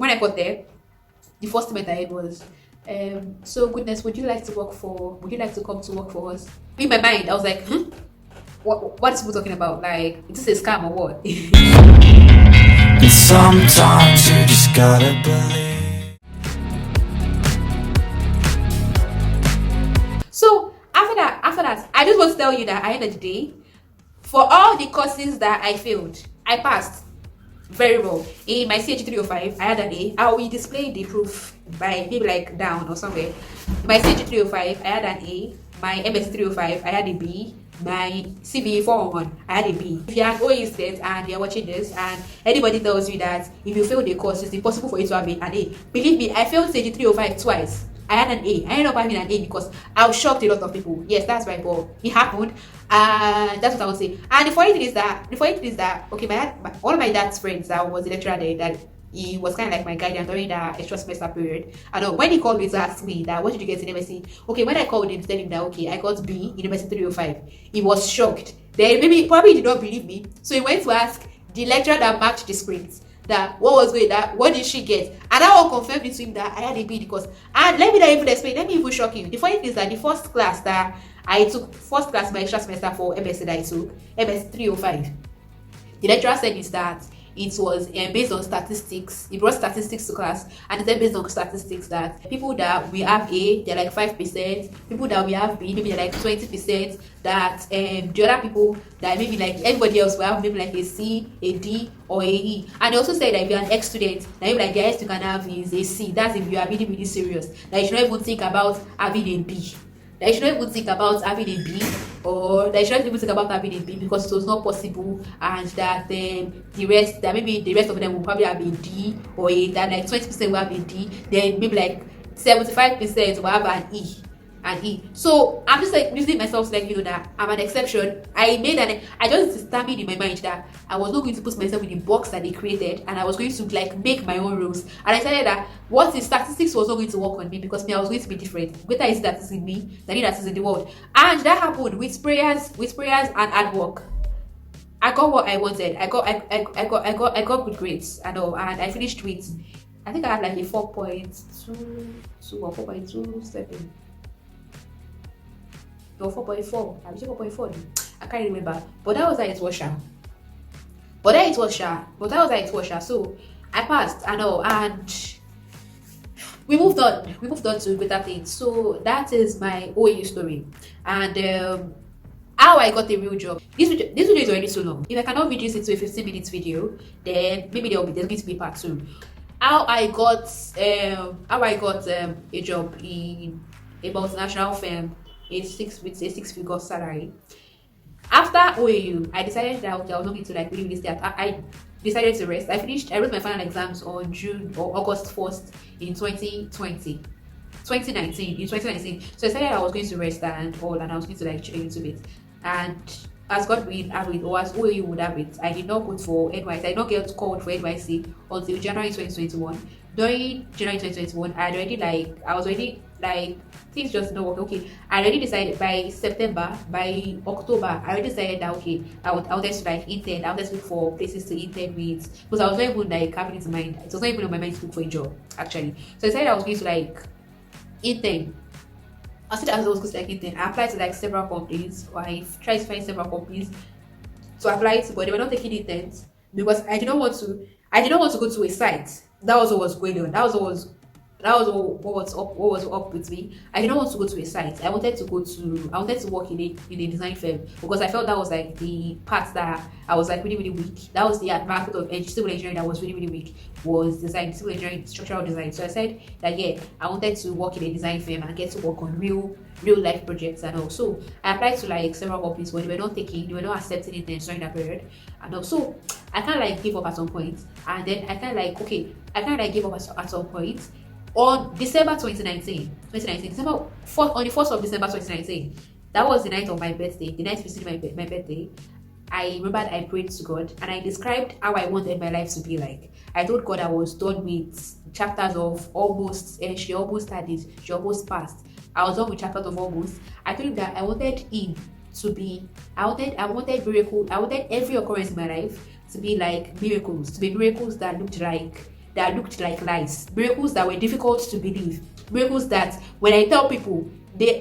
when I got there, the first thing I heard was, so goodness, would you like to come to work for us? In my mind, I was like, what is people talking about? Like, is this a scam or what? And sometimes you just gotta believe. So after that, I just want to tell you that at the end of the day, for all the courses that I failed, I passed very well. In my CH 305, I had an A. I will display the proof by maybe like down or somewhere. In my CH 305, I had an A. My MS 305, I had a B. My CBE 411, I had a B. If you're an OAU student and you're watching this and anybody tells you that if you fail the course, it's impossible for you to have an A, believe me, I failed CH 305 twice. I had an A. I ended up having an A because I was shocked a lot of people. Yes, that's right, but it happened. And that's what I would say. And the funny thing is that okay, one of my dad's friends that was a lecturer there, that he was kind of like my guardian during that extra semester period. And when he called me to ask me that what did you get in MSc? Okay, when I called him to tell him that okay, I got B in MSc 305, he was shocked. Then maybe probably did not believe me. So he went to ask the lecturer that matched the script that what was going, that what did she get, and I will confirm it to him that I had a B because, and let me not even explain, let me even shock you. The funny thing is that the first class my extra semester for MSc that I took, MS 305, the lecturer said is that it was based on statistics. He brought statistics to class, and it said based on statistics that people that we have A, they're like 5%. People that we have B, maybe they're like 20%. That the other people that maybe like everybody else will have maybe like a C, a D, or a E. And they also said that if you're an ex student, that maybe like the highest you can have is a C. That's if you are really serious. That you should not even think about having a B. That you should not even think about having a B, or that you should not even think about having a B because it was not possible, and that maybe the rest of them will probably have a D, or that like 20% will have a D, then maybe like 75% will have an E. So I'm just like using myself to let you know that I'm an exception. I just determined in my mind that I was not going to put myself in the box that they created, and I was going to like make my own rules. And I decided that what is statistics was not going to work on me because I was going to be different. Greater is that is in me than that is in the world. And that happened with prayers and hard work. I got what I wanted. I got good grades and all, and I finished with, I think I had like a 4.22 or 4.27. No, 4.4. I was 4.4. I can't remember. But that was how it was. So I passed and all, and we moved on. We moved on to better things. So that is my OAU story. And how I got a real job. This video is already so long. If I cannot reduce it to a 15-minute video, then maybe there's going to be part 2. How I got a job in a multinational firm with a six-figure salary. After OAU, I decided that I was not going to like really stay. I decided to rest. I wrote my final exams on June or August 1st in 2019. So I decided I was going to rest and all, and I was going to like chill a little bit. And as God would have it, or as OAU would have it, I did not go for NYC. I did not get called for NYC until January 2021. During January 2021, I was already like things just not working. Okay, I already decided by October, I already decided that okay, I wanted to like intern. I wanted to look for places to intern with, because I was not even like having it in mind. It was not even on my mind to look for a job actually. So I decided I was going to like intern. I said I was going to like intern. I applied to like several companies, or I tried to find several companies to apply to, but they were not taking interns because I did not want to go to a site. That was what was going on. That was what was up with me. I didn't want to go to a site. I wanted to work in a design firm because I felt that was like the part that I was like really weak. That was the aspect of civil engineering that was really weak, was design, civil engineering, structural design. So I said that yeah, I wanted to work in a design firm and get to work on real life projects and all. So I applied to like several companies, but they were not accepting it during that period. And also I kind of like gave up at some point, and then I kind of gave up at some point. On December 2019, on the 1st of December 2019, that was the night of my birthday, the night preceding my birthday. I remembered I prayed to God and I described how I wanted my life to be like. I told God I was done with chapters of almost, and she almost had it, she almost passed. I was done with chapters of almost. I told him that I wanted miracle. I wanted every occurrence in my life to be like miracles, that looked like that looked like lies, miracles that were difficult to believe, miracles that when I tell people,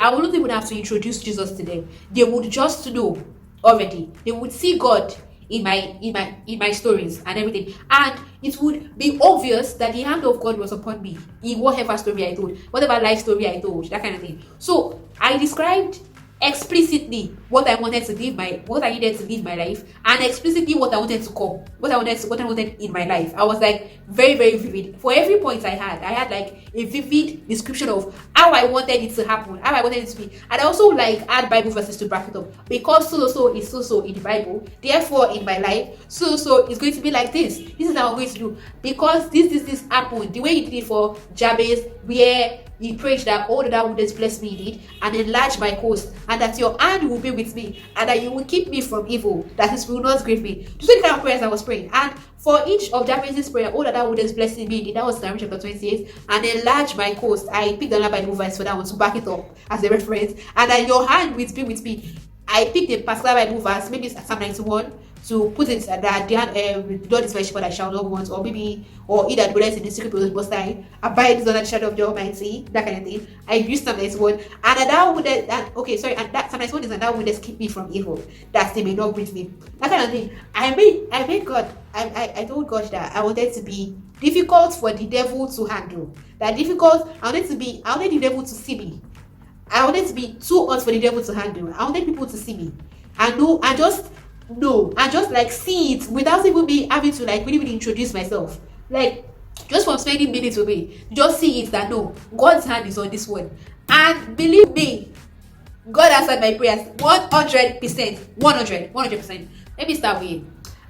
I wouldn't even have to introduce Jesus to them. They would just know already. They would see God in my stories and everything, and it would be obvious that the hand of God was upon me in whatever story I told, whatever life story I told, that kind of thing. So I described explicitly what I wanted to live what I needed to live my life, and explicitly what I wanted to come, what I wanted in my life. I was like very, very vivid. For every point I had like a vivid description of how I wanted it to happen, how I wanted it to be. And I also like add Bible verses to back it up. Because so is so in the Bible, therefore in my life, so is going to be like this. This is how I'm going to do. Because this happened. The way you did it for Jabez, where he prayed that all that would bless me indeed and enlarge my coast, and that your hand will be with me, and that you will keep me from evil, that it will not grieve me. Those are the kind of prayers I was praying. And for each of Jabez's prayer, all that would bless me indeed, that was Psalm chapter 28, and enlarge my coast. I picked another Bible verse for that one to back it up as a reference, and that your hand will be with me. I picked a particular Bible verse, maybe Psalm 91, to put it that the Lord is my shepherd, I shall not want, or maybe, or he that dwelleth in the secret place of the Most High abides under the shadow of the Almighty, that kind of thing. I used Psalm 91, and that would and that Psalm 91 is and that would keep me from evil, that they may not grieve me, that kind of thing. I made God. I told God that I wanted to be difficult for the devil to handle. That difficult. I wanted the devil to see me. I wanted to be too hot for the devil to handle. I wanted people to see me and know, and just like see it without even me having to like really introduce myself. Like just from spending minutes with me, just see it that no, God's hand is on this one. And believe me, God answered my prayers 100%. 100%. Let me start with.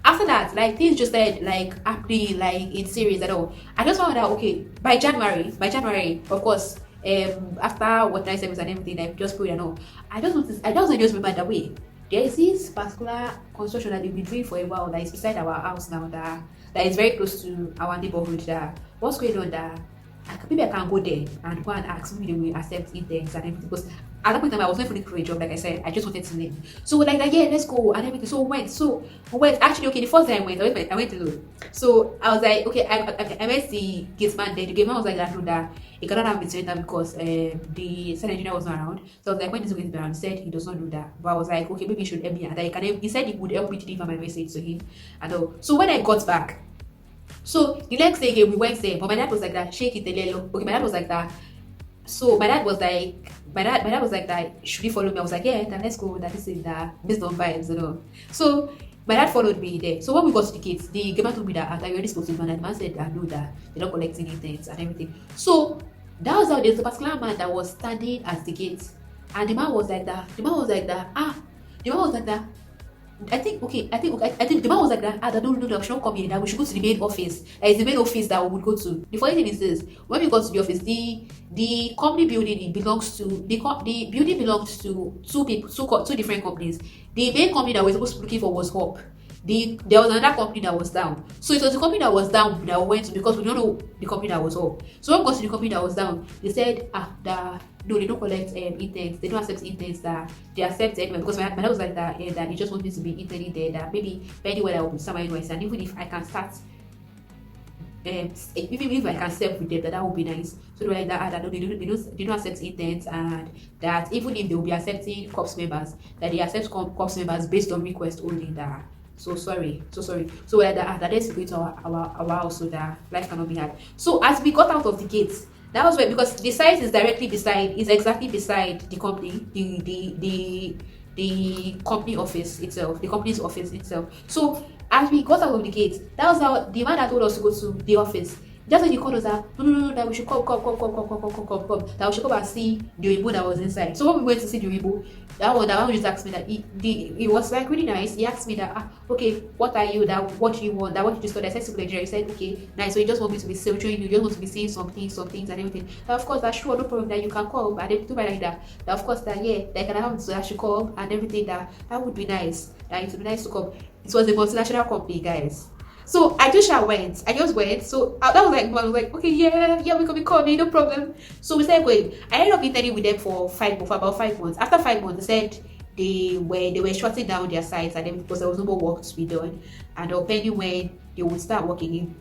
After that, like things just started like happening like in series at all. I just found out okay by January, of course. After what night service and everything, I just prayed and all. I just remember that way. There is this particular construction that they've been doing for a while that is beside our house now that is very close to our neighborhood. That what's going on that maybe I can go there and go and ask maybe they will accept interns and everything, because at that point in time I was not looking for a job. Like I said, I just wanted to learn. So like that, yeah, let's go and everything. So we went. Actually, okay, the first time I went alone. So I was like, okay, I met the gate man there. The gate man was like that, no, that he cannot have been that because the site engineer was not around. So I was like, when is he going to be around? He said he does not do that. But I was like, okay, maybe he should help me. And he said he would help me to deliver my message to him and all. So when I got back, so the next day again we went there, but my dad was like that, shake it a little. Okay, my dad was like that. So my dad was like that, should he follow me? I was like, yeah, then let's go. That is it, that based on vibes, you know. So my dad followed me there. So when we got to the gates, the gamer told me that I already spoke to him, and the man said I know that they're not collecting anything and everything. So that was how there's a particular man that was standing at the gate, and the man was like that. I think the man was like that. That no, we should not come here. That we should go to the main office. That is the main office that we would go to. The funny thing is this: when we got to the office, the company building belongs to the building belongs to two different companies. The main company that we were supposed to be looking for was Hop. There was another company that was down. So it was the company that was down that we went to, because we don't know the company that was up. So when we got to the company that was down, they said no, they don't collect interns. They don't accept interns. That they accept anyway, because my dad was like that. That he just wants me to be interning there. That maybe anywhere I will be somewhere anyways, and even if I can start, even if I can serve with them, that would be nice. So they were like that. That no, they don't accept interns, and that even if they will be accepting corps members, that they accept corps members based on request only. That. So sorry. So that let's go to our house so that life cannot be hard. So as we got out of the gates, that was where, because the site is exactly beside the company, the company office itself, the company's office itself. So as we got out of the gate, that was how the man that told us to go to the office. Just when he called us that no, that we should come, that we should come and see the Weibo that was inside. So when we went to see the Weibo, that one just asked me that it was like really nice. He asked me that okay, what are you, that what do you want, that what you just got? I said to Nigeria. He said okay, nice. So you just want me to be showing you just want to be seeing some things and everything. Now, of course, that's sure, no problem, that you can come and everything like that. Now, of course, that yeah, that can happen, so I should come and everything. That would be nice. That it would be nice to come. It was a multinational company, guys. So I just went. So that was like, I was like, okay, yeah, we can be coming, no problem. So we started going. I ended up interning with them for about 5 months. After 5 months, they said they were shutting down their sites, and then because there was no more work to be done, and depending when they would start working in.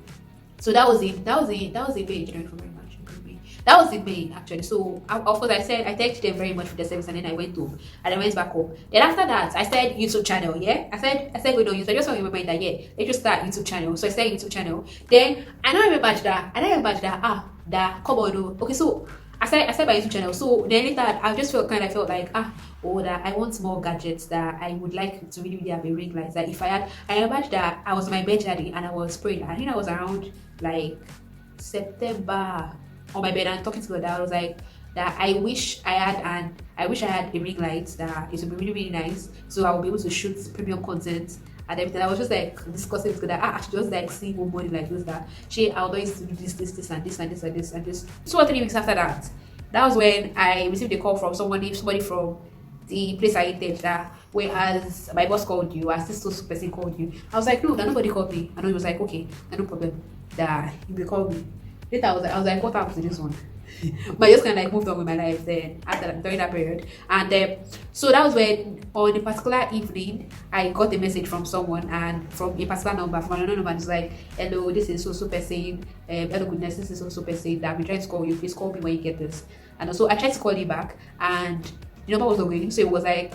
So that was the May. January, February, March, April, May. That was the May actually. So of course I said I thanked them very much for the service, and then I went home and I went back home. Then after that I started YouTube channel. Yeah, I said going on YouTube. I just want to remember that they just start YouTube channel. So I started YouTube channel. Then I don't remember that that come on. Okay, so I started my YouTube channel. So then later I just felt like that I want more gadgets, that I would like to really have a ring light. That if I remember that I was in my bed daddy and I was praying. I think I was around like September on my bed and talking to God. I was like that I wish I had a ring light that it would be really really nice, so I would be able to shoot premium content and everything. I was just like discussing with God that I should just like see more money like this, that I'll always do this and this and this and this and this. 2 or 3 weeks after that, that was when I received a call from somebody from the place I entered, that whereas my boss called you, assistant person called you. I was like, no, that nobody called me. And he was like, okay, no problem, that you will call me. Later I was like, what happened to this one? But I just kind of like moved on with my life then after that, during that period. And so that was when on a particular evening I got a message from someone, and from a particular number, from another number, and it's like, hello, this is so person, hello goodness, this is so person that I've been trying to call you, please call me when you get this. And also I tried to call you back and the number was not going, so it was like,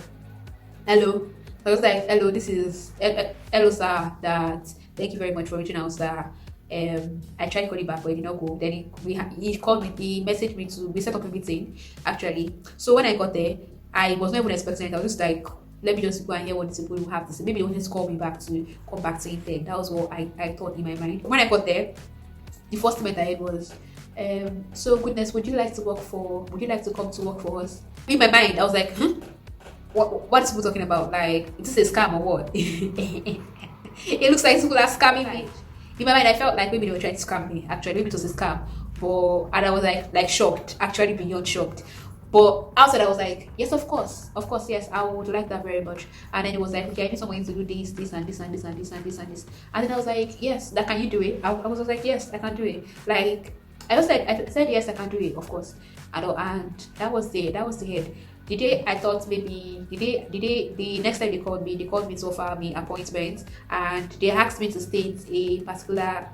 hello. So I was like, hello, this is hello sir, that thank you very much for reaching out, sir. I tried calling back, but it did not go. Then he called me, he messaged me we set up a meeting actually. So when I got there, I was not even expecting it. I was just like, let me just go and hear what these people have to say. Maybe they wanted to call me back to come back to it. That was what I thought in my mind. When I got there, the first comment I had was, so goodness, would you like to come to work for us? In my mind, I was like, what is people talking about? Like, is this a scam or what? It looks like people are scamming me. In my mind, I felt like maybe they were trying to scam me. Actually, maybe it was a scam. And I was like shocked, actually beyond shocked. But outside, I was like, yes, of course, yes, I would like that very much. And then it was like, okay, I need someone to do this, and this, and this, and this, and this, and this. And then I was like, yes, that can you do it? I was like, yes, I can do it. Like, I said yes, I can do it, of course. And that was the head. The day I thought maybe the next time they called me to offer me appointment, and they asked me to state a particular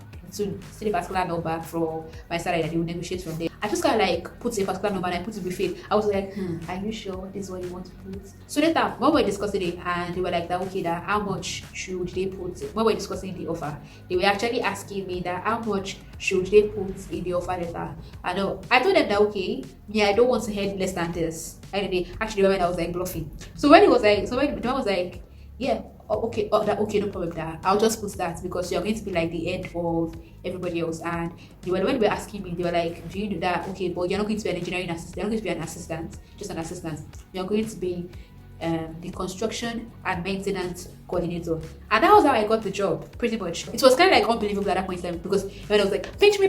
number from my salary that they will negotiate from there. I just kind of like put a particular number and I put it with faith. I was like, are you sure this is what you want to put? So later, when we were discussing it, and they were like, that okay, that how much should they put? When we were discussing the offer, they were actually asking me that how much should they put in the offer letter. I told them that okay, I don't want to head less than this. Actually, when I was like bluffing. So when the man was like, yeah, okay, no problem, that I'll just put that because you're going to be like the head of everybody else. And when they were asking me, they were like, do you do that? Okay, but you're not going to be an engineering assistant, you're not going to be an assistant, just an assistant. You're going to be the construction and maintenance coordinator. And that was how I got the job, pretty much. It was kind of like unbelievable at that point in time, because when I was like, pinch me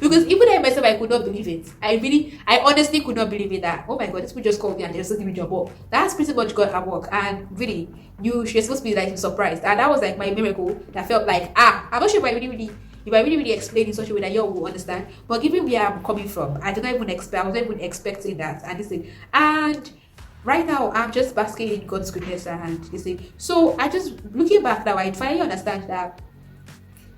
because even I myself, I could not believe it. I honestly could not believe it, that oh my god, this people just called me and they just give me a job. But that's pretty much God at work. And really, you're supposed to be like surprised. And that was like my miracle that felt like I'm not sure if I really explain in such a way that you all will understand, but given where I'm coming from, I was not even expecting that. And this thing, and right now I'm just basking in God's goodness and this thing. So I just, looking back now, I finally understand that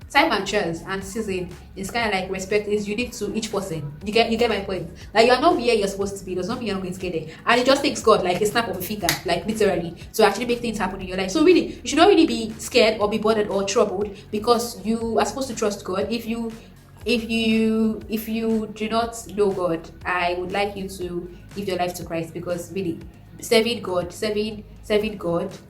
time and chance and season is kind of like respect is unique to each person. You get my point. Like, you're not where you're supposed to be. Does not mean you're not going to get there. And it just takes God like a snap of a finger, like literally, to actually make things happen in your life. So really, you should not really be scared or be bothered or troubled, because you are supposed to trust God. If you do not know God, I would like you to give your life to Christ, because really, serving God,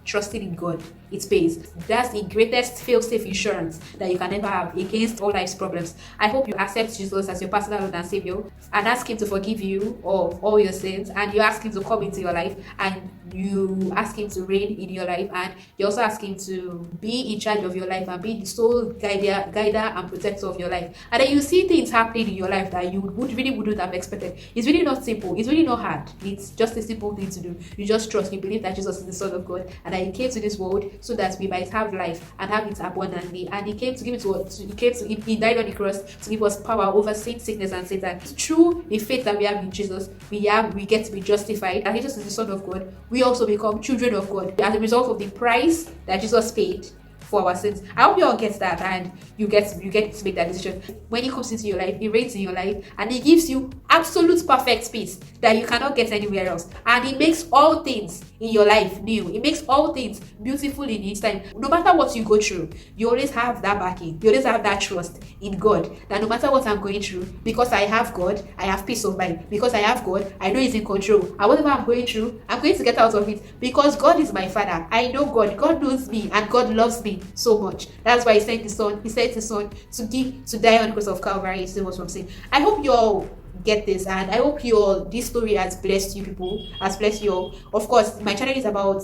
trusting in God, it pays. That's the greatest fail-safe insurance that you can ever have against all life's problems. I hope you accept Jesus as your personal Lord and Savior, and ask Him to forgive you of all your sins, and you ask Him to come into your life, and you ask Him to reign in your life, and you also ask Him to be in charge of your life and be the sole guider and protector of your life. And then you see things happening in your life that you wouldn't have expected. It's really not simple. It's really not hard. It's just a simple thing to do. You just trust. You believe that Jesus is the Son of God, and that He came to this world so that we might have life and have it abundantly. And He came to give it to us. He died on the cross to give us power over sin, sickness, and Satan. Through the faith that we have in Jesus, we get to be justified. And Jesus is the Son of God. We also become children of God as a result of the price that Jesus paid for our sins. I hope you all get that, and you get to make that decision. When it comes into your life, it reigns in your life, and it gives you absolute perfect peace that you cannot get anywhere else. And it makes all things in your life new. It makes all things beautiful in its time. No matter what you go through, you always have that backing. You always have that trust in God, that no matter what I'm going through, because I have God, I have peace of mind. Because I have God, I know He's in control. And whatever I'm going through, I'm going to get out of it, because God is my Father. I know God. God knows me, and God loves me so much. That's why He sent His Son. He sent His Son to die on the cross of Calvary. You see what I'm saying? I hope you all get this, and I hope this story has blessed you people, has blessed you all. Of course, my channel is about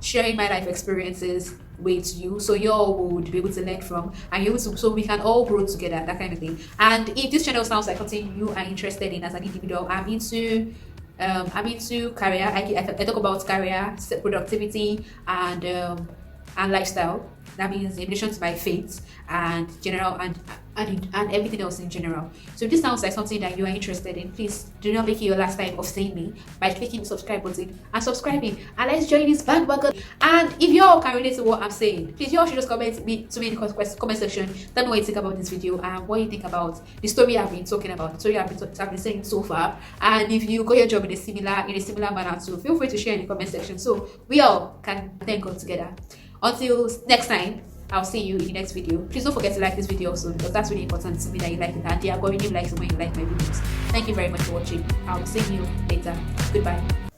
sharing my life experiences with you, so you all would be able to learn from, and you also, so we can all grow together, that kind of thing. And if this channel sounds like something you are interested in as an individual, I'm into career. I talk about career, productivity, and lifestyle. That means in relation to my faith and general and everything else in general. So if this sounds like something that you are interested in, please do not make it your last time of seeing me by clicking the subscribe button and subscribing, and let's join this bandwagon. And if you all can relate to what I'm saying, please you all should just comment to me in the comment section. Tell me what you think about this video and what you think about the story I've been talking about, the story I've been saying so far. And if you got your job in a similar manner too, feel free to share in the comment section so we all can thank God together. Until next time, I'll see you in the next video. Please don't forget to like this video also, because that's really important to me that you like it, and the algorithm likes it when you like my videos. Thank you very much for watching. I'll see you later. Goodbye.